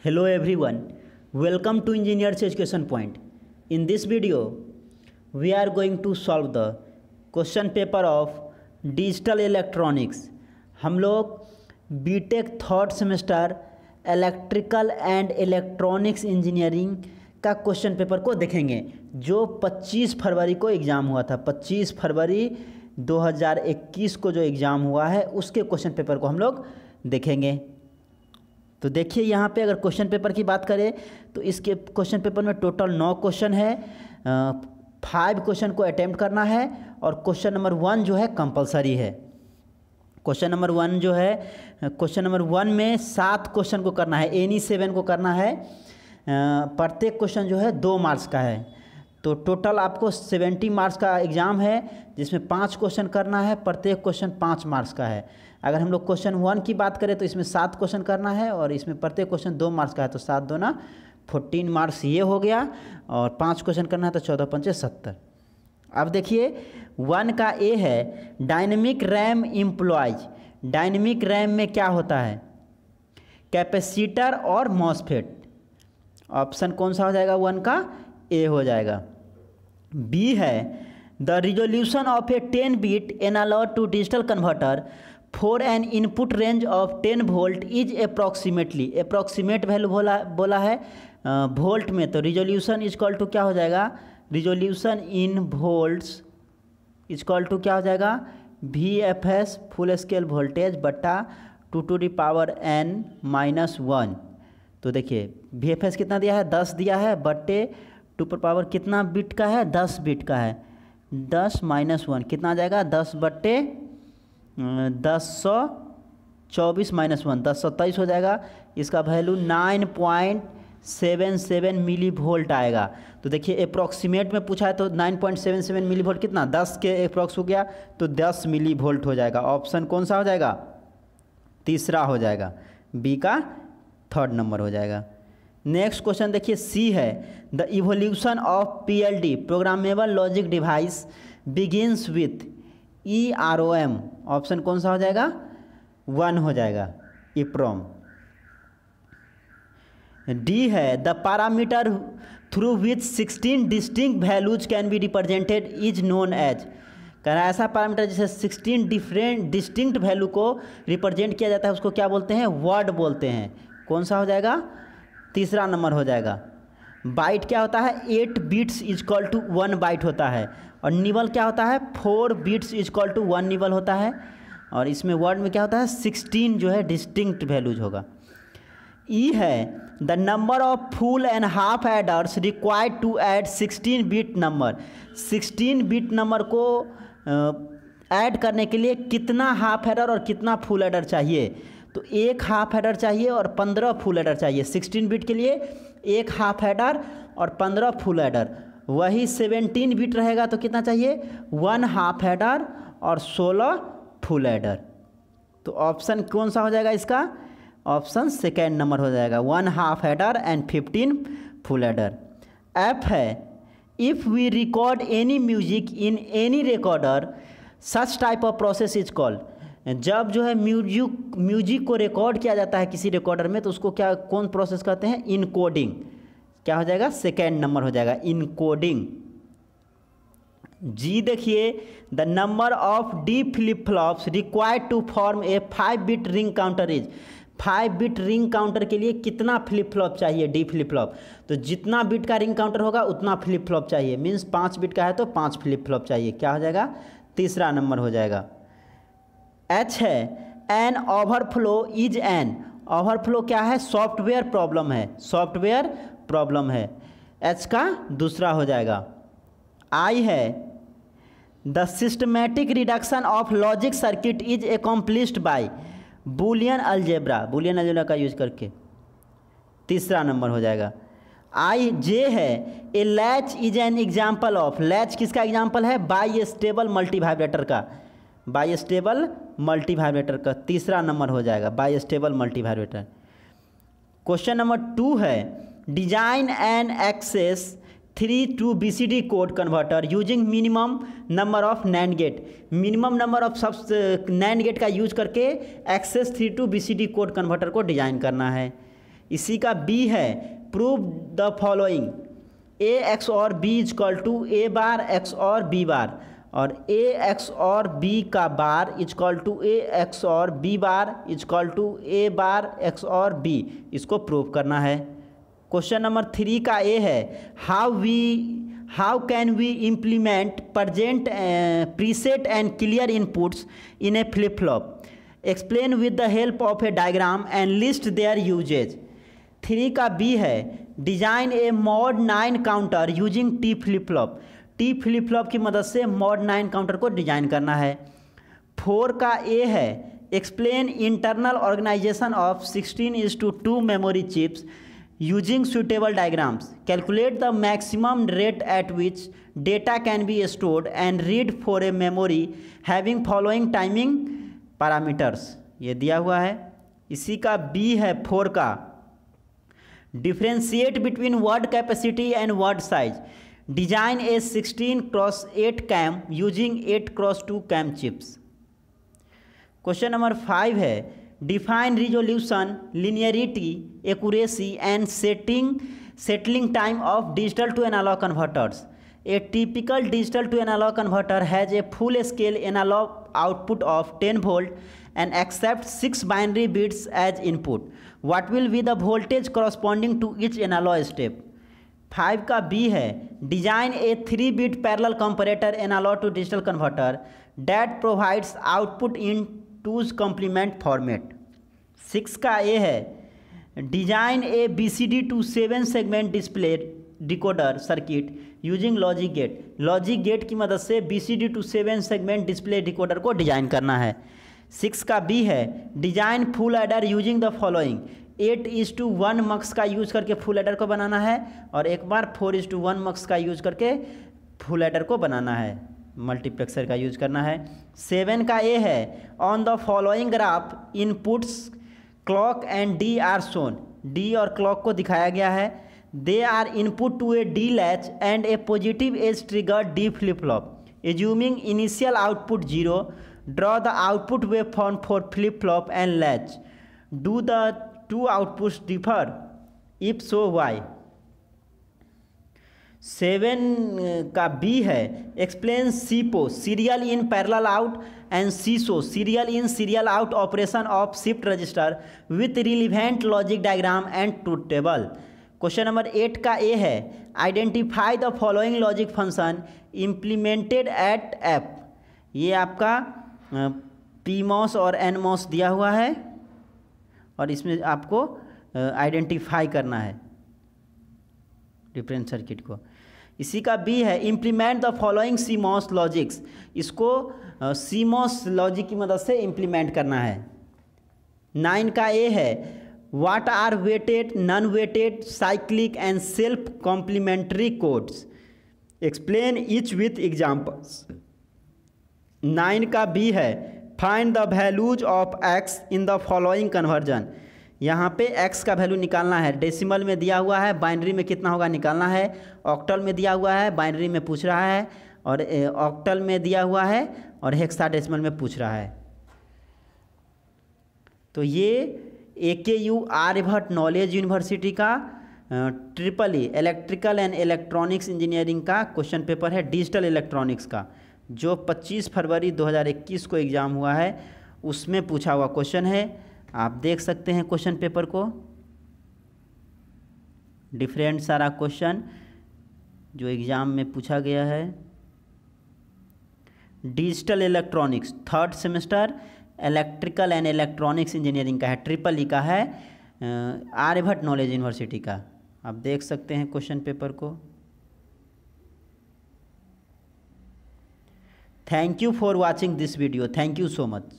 Hello everyone, welcome to Engineers Education Point. In this video, we are going to solve the question paper of Digital Electronics. हम लोग BTech third semester electrical and electronics engineering का question paper को देखेंगे जो 25 फरवरी को exam हुआ था। 25 फरवरी 2021 को जो एग्ज़ाम हुआ है उसके क्वेश्चन पेपर को हम लोग देखेंगे। तो देखिए यहाँ पे अगर क्वेश्चन पेपर की बात करें तो इसके क्वेश्चन पेपर में टोटल 9 क्वेश्चन है। 5 क्वेश्चन को अटेम्प्ट करना है और क्वेश्चन नंबर 1 जो है कंपलसरी है। क्वेश्चन नंबर 1 जो है क्वेश्चन नंबर 1 में 7 क्वेश्चन को करना है, एनी 7 को करना है। प्रत्येक क्वेश्चन जो है 2 मार्क्स का है। तो टोटल आपको 70 मार्क्स का एग्ज़ाम है जिसमें 5 क्वेश्चन करना है, प्रत्येक क्वेश्चन 5 मार्क्स का है। अगर हम लोग क्वेश्चन 1 की बात करें तो इसमें 7 क्वेश्चन करना है और इसमें प्रत्येक क्वेश्चन 2 मार्क्स का है। तो 7 दूना 14 मार्क्स ये हो गया और 5 क्वेश्चन करना है तो 14 पंचे 70। अब देखिए 1 का ए है dynamic RAM employees. Dynamic RAM में क्या होता है? कैपेसिटर और मॉसफेट। ऑप्शन कौन सा हो जाएगा? 1 का ए हो जाएगा। बी है the resolution of a 10 bit analog to digital converter for an input range of 10 volt is approximately. Approximate value बोला है वोल्ट में, तो रिजोल्यूशन इज इक्वल टू क्या हो जाएगा? Resolution in volts is equal to क्या हो जाएगा? VFS फुल स्केल वोल्टेज बटा 2 टू द पावर n-1। तो देखिए VFS कितना दिया है? 10 दिया है बटे 2 पर पावर कितना बिट का है? 10 बिट का है। 10 - 1 कितना आ जाएगा? 10 बटे 1024 - 1 1023 हो जाएगा। इसका वैल्यू 9.77 मिली वोल्ट आएगा। तो देखिए अप्रॉक्सीमेट में पूछा है तो 9.77 मिली वोल्ट कितना? 10 के अप्रॉक्स हो गया तो 10 मिली वोल्ट हो जाएगा। ऑप्शन कौन सा हो जाएगा? तीसरा हो जाएगा, बी का 3rd नंबर हो जाएगा। नेक्स्ट क्वेश्चन देखिए सी है the evolution of PLD programmable logic device begins with EROM। Option कौन सा हो जाएगा? 1 हो जाएगा, EPROM। डी है the parameter through which 16 distinct values can be represented is known as. कह रहा है ऐसा पैरामीटर जिसे 16 डिफरेंट डिस्टिंक्ट वैल्यू को रिप्रेजेंट किया जाता है उसको क्या बोलते हैं? वर्ड बोलते हैं। कौन सा हो जाएगा? तीसरा नंबर हो जाएगा। बाइट क्या होता है? 8 bits is equal to 1 byte होता है और निबल क्या होता है? 4 bits is equal to 1 nibble होता है। और इसमें वर्ड में क्या होता है? 16 जो है डिस्टिंक्ट वैल्यूज होगा। ई है the number of full and half adders required to add 16 bit number. 16 bit number को ऐड करने के लिए कितना हाफ एडर और कितना फुल एडर चाहिए? तो 1 हाफ एडर चाहिए और 15 फुल एडर चाहिए। 16 बिट के लिए 1 हाफ एडर और 15 फुल एडर। वही 17 बिट रहेगा तो कितना चाहिए? 1 हाफ एडर और 16 फुल एडर। तो ऑप्शन कौन सा हो जाएगा इसका? ऑप्शन 2nd नंबर हो जाएगा, 1 half adder and 15 full adder. F है if we record any music in any recorder such type of process is called. जब जो है म्यूजिक को रिकॉर्ड किया जाता है किसी रिकॉर्डर में तो उसको क्या कौन प्रोसेस कहते हैं? इनकोडिंग। क्या हो जाएगा? 2nd नंबर हो जाएगा, इनकोडिंग। जी देखिए the number of D flip flops required to form a 5 bit ring counter is. 5 bit ring counter के लिए कितना फ्लिप फ्लॉप चाहिए? D flip flop. तो जितना बिट का रिंग काउंटर होगा उतना फ्लिप फ्लॉप चाहिए। मीन्स 5 बिट का है तो 5 फ्लिप फ्लॉप चाहिए। क्या हो जाएगा? तीसरा नंबर हो जाएगा। एच है an overflow is an. Overflow क्या है? सॉफ्टवेयर प्रॉब्लम है, सॉफ्टवेयर प्रॉब्लम है। एच का दूसरा हो जाएगा। आई है the systematic reduction of logic circuit is accomplished by Boolean algebra. Boolean algebra का यूज करके तीसरा नंबर हो जाएगा। आई जे है a latch is an example of. Latch किसका एग्जाम्पल है? बाई स्टेबल मल्टी वाइब्रेटर का, बाई स्टेबल मल्टी वाइब्रेटर का तीसरा नंबर हो जाएगा, bistable multivibrator. Question number 2 है design and excess 3 to BCD code converter using minimum number of NAND gate. Minimum number of सब NAND gate का use करके excess 3 to BCD code converter को design करना है। इसी का B है prove the following, A XOR B equal to A bar XOR B bar, और ए एक्स और बी का bar equal to A XOR B bar equal to A bar XOR B, इसको prove करना है। Question number 3 का A है how can we implement present preset and clear inputs in a flip flop, explain with the help of a diagram and list their usages. 3 का B है design a mod 9 counter using T flip flop, T flip flop की मदद से mod 9 counter को design करना है। 4 का A है explain internal organisation of 16:2 memory chips using suitable diagrams, calculate the maximum rate at which data can be stored and read for a memory having following timing parameters, ये दिया हुआ है। इसी का बी है 4 का differentiate between word capacity and word size, design a 16x8 CAM using 8x2 CAM chips. Question number 5 है define resolution, linearity, accuracy and settling time of digital to analog converters. A typical digital to analog converter has a full scale analog output of 10 volt and accept 6 binary bits as input. What will be the voltage corresponding to each analog step? 5 का B है design A 3-bit parallel comparator analog to digital converter that provides output in 2's complement format. 6 का A है design A BCD to 7 segment display decoder circuit using logic gate, logic gate की मदद से BCD to 7 segment display decoder को design करना है। 6 का B है design full adder using the following, 8:1 मक्स का यूज करके फुल एडर को बनाना है और एक बार 4:1 मक्स का यूज करके फुल एडर को बनाना है, मल्टीप्लेक्सर का यूज करना है। 7 का ए है on the following graph inputs clock and D are shown, D और क्लॉक को दिखाया गया है। They are input to a D latch and a positive edge trigger D flip flop, assuming initial output 0, draw the output waveform for flip flop and latch, do the two outputs differ, if so why। 7 का B है explain SIPO, serial in parallel out and SISO, serial in serial out operation of shift register with relevant logic diagram and truth table. Question number 8 का A है identify the following logic function implemented at F, ये आपका PMOS और NMOS दिया हुआ है और इसमें आपको आइडेंटिफाई करना है डिफरेंट सर्किट को। इसी का बी है implement the following CMOS logics, इसको CMOS लॉजिक की मदद से इम्प्लीमेंट करना है। 9 का ए है what are weighted, non weighted, cyclic and self complementary codes, explain each with examples. 9 का बी है find the values of x in the following conversion, यहाँ पे x का वैल्यू निकालना है, डेसिमल में दिया हुआ है, बाइनरी में कितना होगा निकालना है, ऑक्टल में दिया हुआ है, बाइनरी में पूछ रहा है, और ऑक्टल में दिया हुआ है और हेक्साडेसिमल में पूछ रहा है। तो ये AKU आर्यभट्ट नॉलेज यूनिवर्सिटी का EEE electrical and electronics engineering का क्वेश्चन पेपर है डिजिटल इलेक्ट्रॉनिक्स का, जो 25 फरवरी 2021 को एग्ज़ाम हुआ है, उसमें पूछा हुआ क्वेश्चन है। आप देख सकते हैं क्वेश्चन पेपर को, डिफरेंट सारा क्वेश्चन जो एग्ज़ाम में पूछा गया है। Digital electronics 3rd semester electrical and electronics engineering का है, EEE का है, आर्यभट्ट नॉलेज यूनिवर्सिटी का। आप देख सकते हैं क्वेश्चन पेपर को। Thank you for watching this video. Thank you so much.